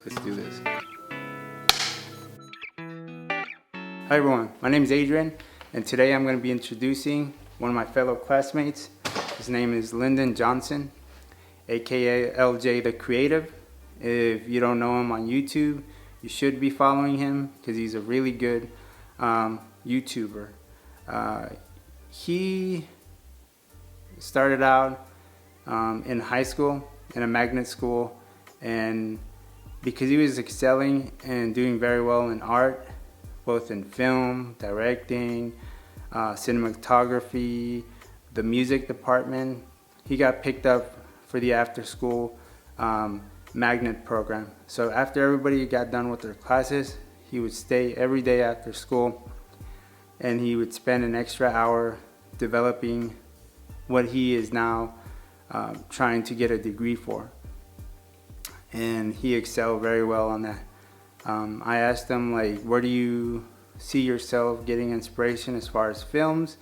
Let's do this. Hi everyone, my name is Adrian, and today I'm going to be introducing one of my fellow classmates. His name is Lyndon Jackson, aka LJ TheCreative. If you don't know him on YouTube, you should be following him because he's a really good YouTuber. He started out in high school, in a magnet school, and because he was excelling and doing very well in art, both in film, directing, cinematography, the music department, he got picked up for the after school magnet program. So after everybody got done with their classes, he would stay every day after school and he would spend an extra hour developing what he is now trying to get a degree for. And he excelled very well on that. I asked him, like, where do you see yourself getting inspiration as far as films?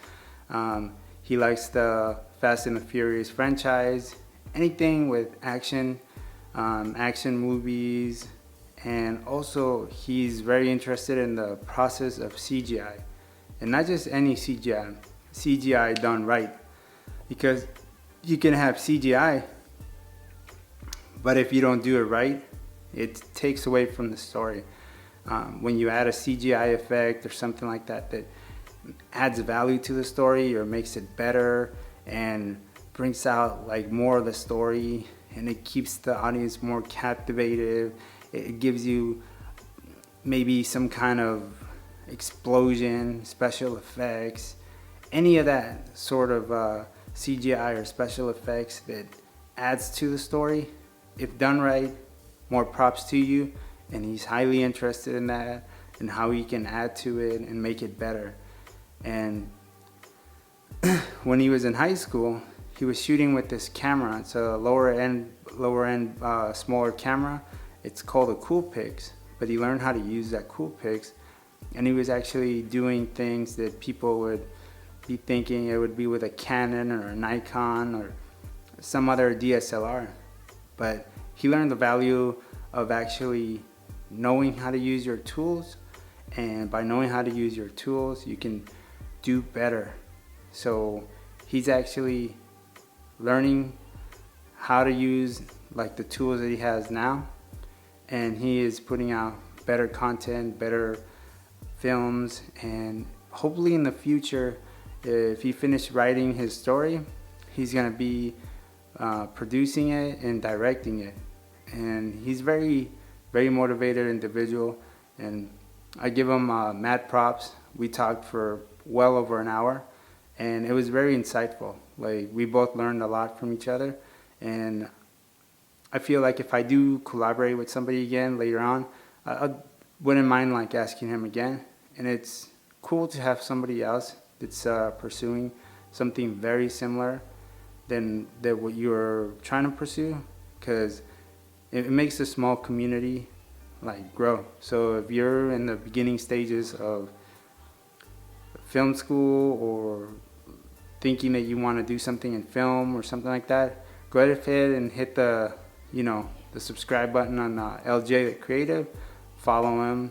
He likes the Fast and the Furious franchise, anything with action, action movies, and also he's very interested in the process of CGI. And not just any CGI, CGI done right. Because you can have CGI, but if you don't do it right, it takes away from the story. When you add a CGI effect or something like that that adds value to the story or makes it better and brings out like more of the story, and it keeps the audience more captivated, it gives you maybe some kind of explosion, special effects, any of that sort of CGI or special effects that adds to the story. If done right, more props to you, and he's highly interested in that and how he can add to it and make it better. And when he was in high school, he was shooting with this camera. It's a lower end, smaller camera. It's called a Coolpix, but he learned how to use that Coolpix, and he was actually doing things that people would be thinking it would be with a Canon or a Nikon or some other DSLR. But he learned the value of actually knowing how to use your tools, and by knowing how to use your tools, you can do better. So he's actually learning how to use like the tools that he has now, and he is putting out better content, better films, and hopefully in the future, if he finishes writing his story, he's gonna be producing it and directing it. And he's very motivated individual, and I give him mad props. We talked for well over an hour, and it was very insightful. Like, we both learned a lot from each other, and I feel like if I do collaborate with somebody again later on, I wouldn't mind like asking him again. And it's cool to have somebody else that's pursuing something very similar than what you're trying to pursue, because it makes a small community like grow. So if you're in the beginning stages of film school or thinking that you want to do something in film or something like that, go ahead and hit the subscribe button on LJ TheCreative. Follow him,